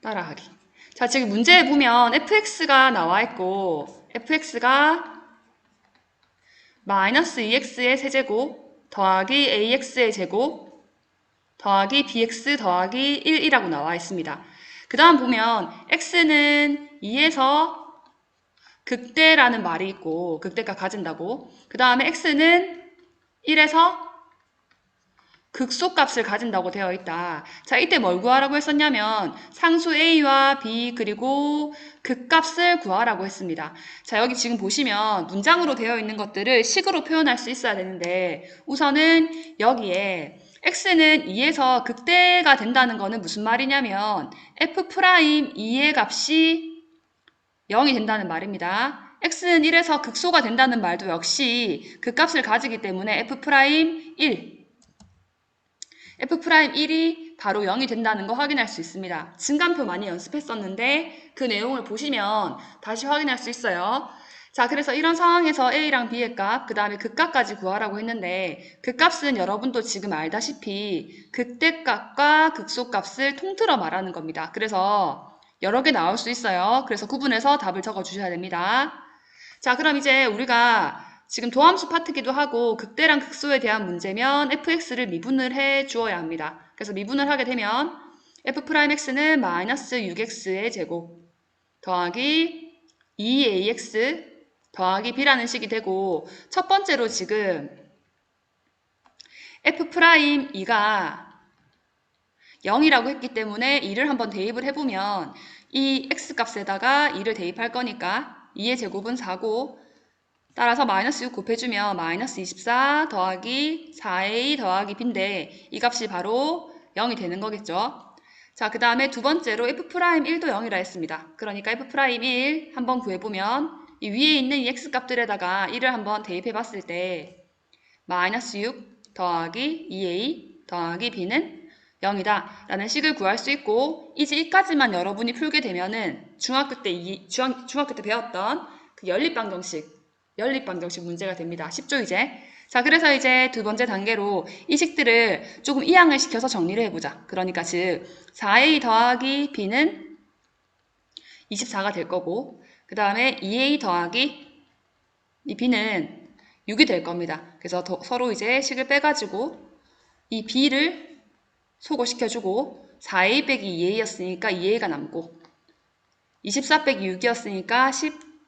따라하기. 자, 지금 문제에 보면 fx가 나와 있고 fx가 마이너스 2x의 세제곱 더하기 ax의 제곱 더하기 bx 더하기 1이라고 나와 있습니다. 그 다음 보면 x는 2에서 극대라는 말이 있고 극대가 가진다고, 그 다음에 x는 1에서 극소값을 가진다고 되어 있다. 자, 이때 뭘 구하라고 했었냐면 상수 a와 b 그리고 극값을 구하라고 했습니다. 자, 여기 지금 보시면 문장으로 되어 있는 것들을 식으로 표현할 수 있어야 되는데, 우선은 여기에 x는 2에서 극대가 된다는 거는 무슨 말이냐면 f'2의 값이 0이 된다는 말입니다. x는 1에서 극소가 된다는 말도 역시 극값을 가지기 때문에 f'1 f'1이 바로 0이 된다는 거 확인할 수 있습니다. 증간표 많이 연습했었는데 그 내용을 보시면 다시 확인할 수 있어요. 자, 그래서 이런 상황에서 a랑 b의 값, 그 다음에 극값까지 구하라고 했는데 극값은 여러분도 지금 알다시피 극대값과 극소값을 통틀어 말하는 겁니다. 그래서 여러 개 나올 수 있어요. 그래서 구분해서 답을 적어 주셔야 됩니다. 자, 그럼 이제 우리가 지금 도함수 파트기도 하고 극대랑 극소에 대한 문제면 fx를 미분을 해 주어야 합니다. 그래서 미분을 하게 되면 f'x는 마이너스 6x의 제곱 더하기 2ax 더하기 b라는 식이 되고, 첫 번째로 지금 f'2가 0이라고 했기 때문에 2를 한번 대입을 해보면 이 x값에다가 2를 대입할 거니까 2의 제곱은 4고, 따라서 마이너스 6 곱해주면 마이너스 24 더하기 4a 더하기 b인데 이 값이 바로 0이 되는 거겠죠. 자, 그 다음에 두 번째로 f'1도 0이라 했습니다. 그러니까 f'1 한번 구해보면 이 위에 있는 이 x값들에다가 1을 한번 대입해봤을 때 마이너스 6 더하기 2a 더하기 b는 0이다 라는 식을 구할 수 있고, 이제 이까지만 여러분이 풀게 되면은 중학교 때 배웠던 그 연립방정식 문제가 됩니다. 쉽죠, 이제? 자, 그래서 이제 두 번째 단계로 이 식들을 조금 이항을 시켜서 정리를 해보자. 그러니까 즉 4a 더하기 b는 24가 될 거고, 그 다음에 2a 더하기 이 b는 6이 될 겁니다. 그래서 서로 이제 식을 빼가지고 이 b를 소거시켜주고 4a 빼기 2a였으니까 2a가 남고 24 빼기 6이었으니까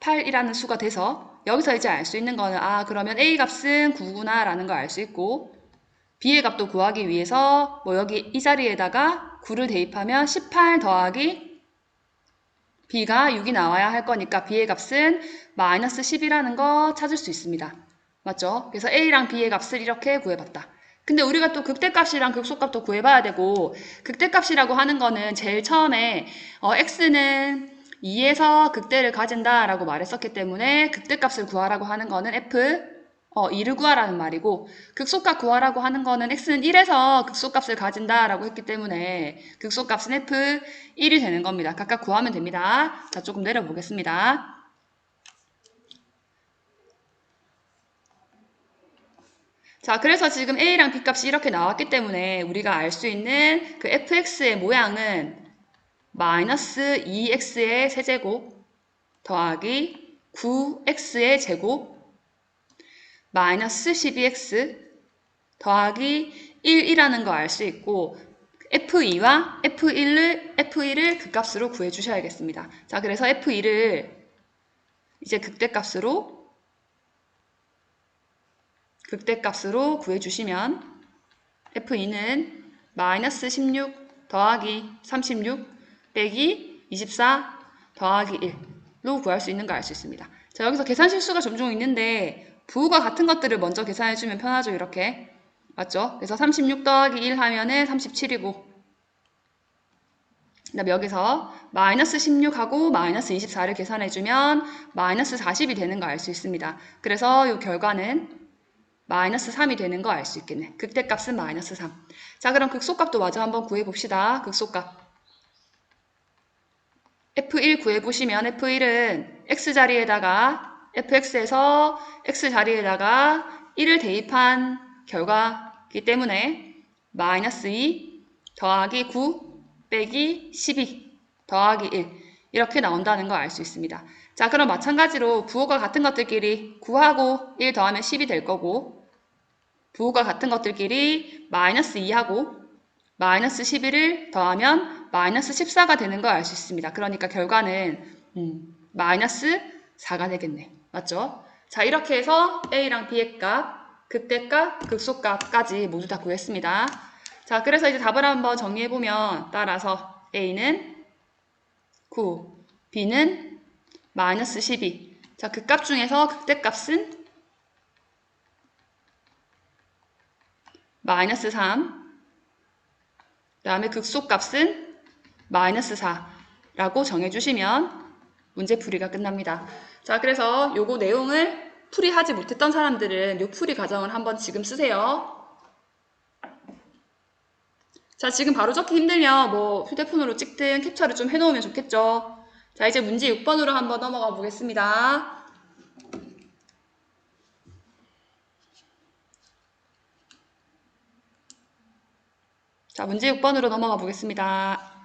18이라는 수가 돼서 여기서 이제 알 수 있는 거는 그러면 a 값은 9구나 라는 걸 알 수 있고, b의 값도 구하기 위해서 여기 이 자리에다가 9를 대입하면 18 더하기 b가 6이 나와야 할 거니까 b의 값은 마이너스 10이라는 거 찾을 수 있습니다. 맞죠? 그래서 a랑 b의 값을 이렇게 구해봤다. 근데 우리가 또 극대값이랑 극소값도 구해봐야 되고, 극대값이라고 하는 거는 제일 처음에 x는 2에서 극대를 가진다 라고 말했었기 때문에 극대값을 구하라고 하는 거는 f2를 구하라는 말이고, 극소값 구하라고 하는 거는 x는 1에서 극소값을 가진다 라고 했기 때문에 극소값은 f1이 되는 겁니다. 각각 구하면 됩니다. 자, 조금 내려보겠습니다. 자, 그래서 지금 a랑 b 값이 이렇게 나왔기 때문에 우리가 알 수 있는 그 fx의 모양은 마이너스 2x의 세제곱 더하기 9x의 제곱 마이너스 12x 더하기 1이라는 거 알 수 있고, f2와 f1을 극값으로 구해주셔야겠습니다. 자, 그래서 f2를 이제 극대값으로 구해주시면 f2는 마이너스 16 더하기 36 빼기 24 더하기 1로 구할 수 있는 거 알 수 있습니다. 자, 여기서 계산 실수가 종종 있는데 부호가 같은 것들을 먼저 계산해주면 편하죠, 이렇게. 맞죠? 그래서 36 더하기 1 하면은 37이고, 그 다음에 여기서 마이너스 16하고 마이너스 24를 계산해주면 마이너스 40이 되는 거 알 수 있습니다. 그래서 이 결과는 마이너스 3이 되는 거 알 수 있겠네. 극대값은 마이너스 3. 자, 그럼 극소값도 마저 한번 구해봅시다. 극소값. f1 구해보시면 f1은 x자리에다가 fx에서 x자리에다가 1을 대입한 결과이기 때문에 마이너스 2 더하기 9 빼기 12 더하기 1 이렇게 나온다는 걸 알 수 있습니다. 자, 그럼 마찬가지로 부호가 같은 것들끼리 9하고 1 더하면 10이 될 거고 부호가 같은 것들끼리 마이너스 2하고 마이너스 11을 더하면 마이너스 14가 되는 걸 알 수 있습니다. 그러니까 결과는 마이너스 4가 되겠네. 맞죠? 자, 이렇게 해서 A랑 B의 값, 극대값, 극소값까지 모두 다 구했습니다. 자, 그래서 이제 답을 한번 정리해보면 따라서 A는 9, B는 마이너스 12. 자, 그 값 중에서 극대값은 마이너스 3, 그 다음에 극소값은 마이너스 4라고 정해주시면 문제풀이가 끝납니다. 자, 그래서 요거 내용을 풀이하지 못했던 사람들은 요 풀이 과정을 한번 지금 쓰세요. 자, 지금 바로 적기 힘들면 뭐 휴대폰으로 찍든 캡처를 좀 해놓으면 좋겠죠. 자, 이제 문제 6번으로 한번 넘어가 보겠습니다. 자, 문제 6번으로 넘어가 보겠습니다.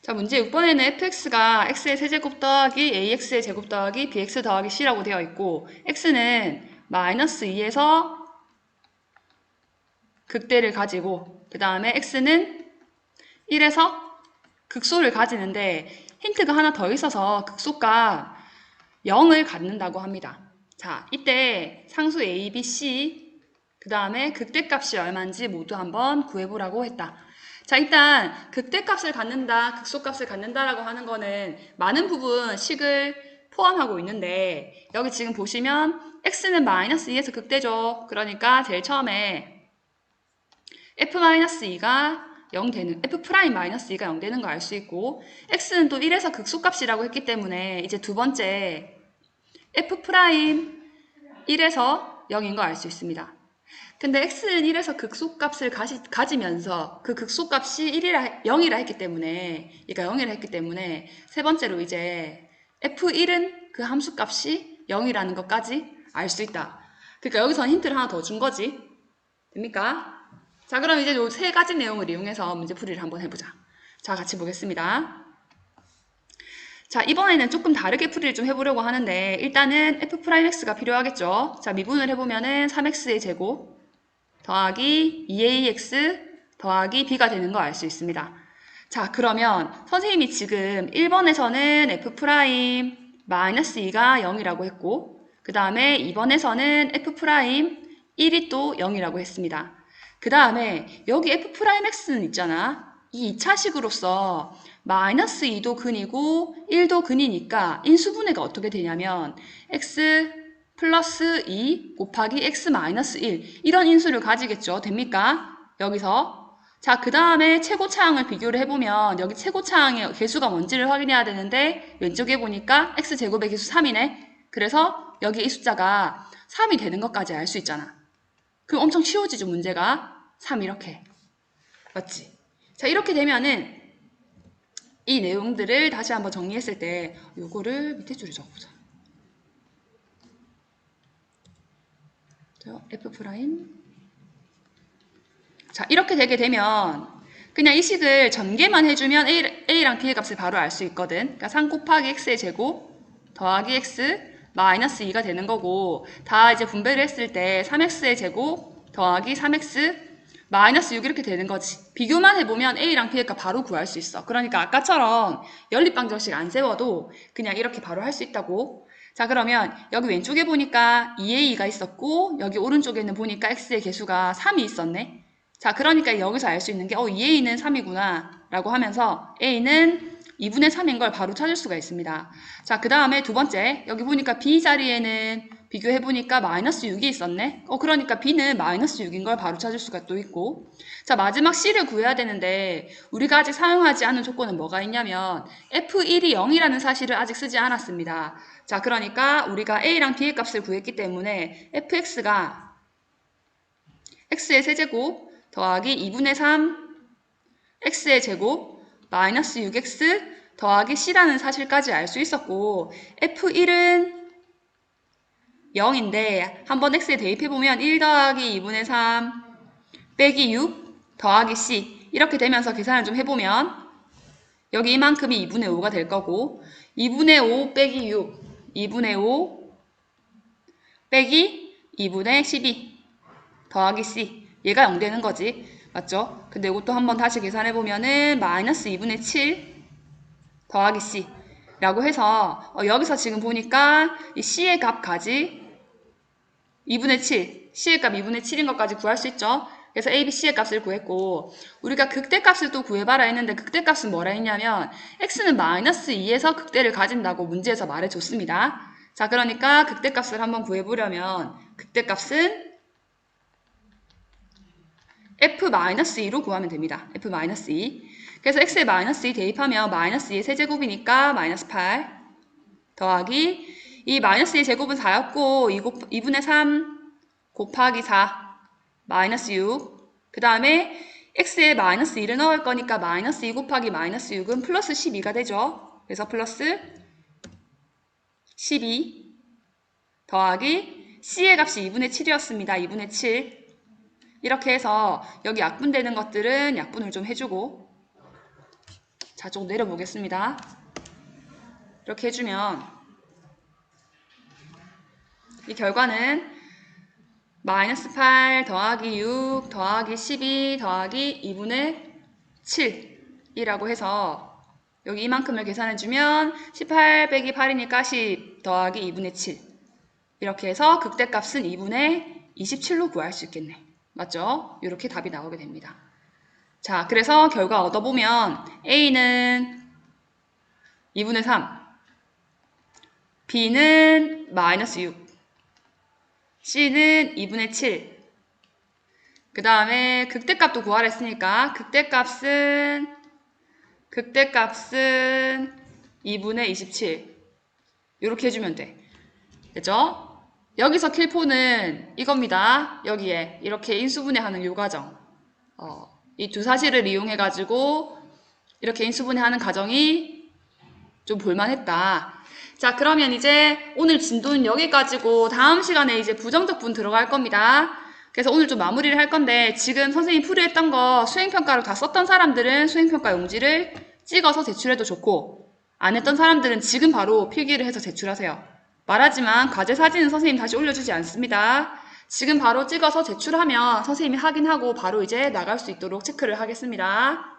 자, 문제 6번에는 fx가 x의 세제곱 더하기 ax의 제곱 더하기 bx 더하기 c라고 되어 있고 x는 마이너스 2에서 극대를 가지고 그 다음에 x는 1에서 극소를 가지는데 힌트가 하나 더 있어서 극소값 0을 갖는다고 합니다. 자, 이때 상수 a, b, c 그 다음에 극대값이 얼마인지 모두 한번 구해보라고 했다. 자, 일단 극대값을 갖는다, 극소값을 갖는다라고 하는 거는 많은 부분 식을 포함하고 있는데 여기 지금 보시면 x는 마이너스 2에서 극대죠. 그러니까 제일 처음에 f-2가 0 되는, f'-2가 0 되는 거 알 수 있고 x는 또 1에서 극소값이라고 했기 때문에 이제 두 번째 f'1에서 0인 거 알 수 있습니다. 근데 x는 1에서 극소값을 가지면서 그 극소값이 0이라 했기 때문에 그러니까 0이라 했기 때문에 세 번째로 이제 f1은 그 함수값이 0이라는 것까지 알 수 있다. 그러니까 여기서 힌트를 하나 더 준 거지. 됩니까? 자, 그럼 이제 이 세 가지 내용을 이용해서 문제풀이를 한번 해보자. 자, 같이 보겠습니다. 자, 이번에는 조금 다르게 풀이를 좀 해보려고 하는데 일단은 f'x가 필요하겠죠. 자, 미분을 해보면은 3x의 제곱 더하기 2ax 더하기 b가 되는 거 알 수 있습니다. 자, 그러면 선생님이 지금 1번에서는 f'-2가 0이라고 했고 그 다음에 2번에서는 f'1이 또 0이라고 했습니다. 그 다음에 여기 f'x는 있잖아. 이 2차식으로서 마이너스 2도 근이고 1도 근이니까 인수분해가 어떻게 되냐면 x 플러스 2 곱하기 x 마이너스 1 이런 인수를 가지겠죠. 됩니까? 여기서 자, 그 다음에 최고차항을 비교를 해보면 여기 최고차항의 개수가 뭔지를 확인해야 되는데 왼쪽에 보니까 x제곱의 개수 3이네. 그래서 여기 이 숫자가 3이 되는 것까지 알 수 있잖아. 그럼 엄청 쉬워지죠, 문제가. 3 이렇게. 맞지? 자, 이렇게 되면은 이 내용들을 다시 한번 정리했을 때 요거를 밑에 줄에 적어보자. f'. 자, 이렇게 되게 되면 그냥 이 식을 전개만 해주면 a랑 b의 값을 바로 알 수 있거든. 그러니까 3 곱하기 x의 제곱 더하기 x 마이너스 2가 되는 거고 다 이제 분배를 했을 때 3x의 제곱 더하기 3x 마이너스 6 이렇게 되는 거지. 비교만 해보면 a랑 b의 값 바로 구할 수 있어. 그러니까 아까처럼 연립방정식 안 세워도 그냥 이렇게 바로 할 수 있다고. 자, 그러면 여기 왼쪽에 보니까 2a가 있었고 여기 오른쪽에는 보니까 x의 개수가 3이 있었네. 자, 그러니까 여기서 알 수 있는 게 2a는 3이구나 라고 하면서 a는 2분의 3인 걸 바로 찾을 수가 있습니다. 자, 그 다음에 두 번째 여기 보니까 b 자리에는 비교해보니까 마이너스 6이 있었네. 그러니까 B는 마이너스 6인 걸 바로 찾을 수가 또 있고. 자, 마지막 C를 구해야 되는데 우리가 아직 사용하지 않은 조건은 뭐가 있냐면 F1이 0이라는 사실을 아직 쓰지 않았습니다. 자, 그러니까 우리가 A랑 B의 값을 구했기 때문에 fx가 x의 세제곱 더하기 2분의 3 x의 제곱 마이너스 6x 더하기 c라는 사실까지 알 수 있었고 f1은 0인데 한번 x에 대입해보면 1 더하기 2분의 3 빼기 6 더하기 c 이렇게 되면서 계산을 좀 해보면 여기 이만큼이 2분의 5가 될 거고 2분의 5 빼기 6 2분의 5 빼기 2분의 12 더하기 c 얘가 0 되는 거지. 맞죠? 근데 이것도 한번 다시 계산해보면은 마이너스 2분의 7 더하기 c 라고 해서 여기서 지금 보니까 이 c의 값까지 2분의 7 c의 값 2분의 7인 것까지 구할 수 있죠. 그래서 a, b, c의 값을 구했고 우리가 극대값을 또 구해봐라 했는데 극대값은 뭐라 했냐면 x는 마이너스 2에서 극대를 가진다고 문제에서 말해줬습니다. 자, 그러니까 극대값을 한번 구해보려면 극대값은 f-2로 구하면 됩니다. f-2. 그래서 x에 마이너스 2 대입하면 마이너스 2의 세제곱이니까 마이너스 8 더하기 이 마이너스 2의 제곱은 4였고 2분의 3 곱하기 4 마이너스 6 그 다음에 x에 마이너스 1을 넣을 거니까 마이너스 2 곱하기 마이너스 6은 플러스 12가 되죠. 그래서 플러스 12 더하기 c의 값이 2분의 7이었습니다. 2분의 7 이렇게 해서 여기 약분되는 것들은 약분을 좀 해주고 자, 조금 내려보겠습니다. 이렇게 해주면 이 결과는 마이너스 8 더하기 6 더하기 12 더하기 2분의 7이라고 해서 여기 이만큼을 계산해주면 18 빼기 8이니까 10 더하기 2분의 7 이렇게 해서 극대값은 2분의 27로 구할 수 있겠네. 맞죠? 이렇게 답이 나오게 됩니다. 자, 그래서 결과 얻어보면 A는 2분의 3 B는 마이너스 6 C는 2분의 7 그 다음에 극대값도 구하라 했으니까 극대값은 2분의 27 이렇게 해주면 돼. 됐죠? 여기서 킬포는 이겁니다. 여기에 이렇게 인수분해하는 요 과정. 이 두 사실을 이용해가지고 이렇게 인수분해하는 과정이 좀 볼만했다. 자, 그러면 이제 오늘 진도는 여기까지고 다음 시간에 이제 부정적분 들어갈 겁니다. 그래서 오늘 좀 마무리를 할 건데 지금 선생님 풀이했던 거 수행평가로 다 썼던 사람들은 수행평가 용지를 찍어서 제출해도 좋고 안 했던 사람들은 지금 바로 필기를 해서 제출하세요. 말하지만 과제 사진은 선생님 다시 올려주지 않습니다. 지금 바로 찍어서 제출하면 선생님이 확인하고 바로 이제 나갈 수 있도록 체크를 하겠습니다.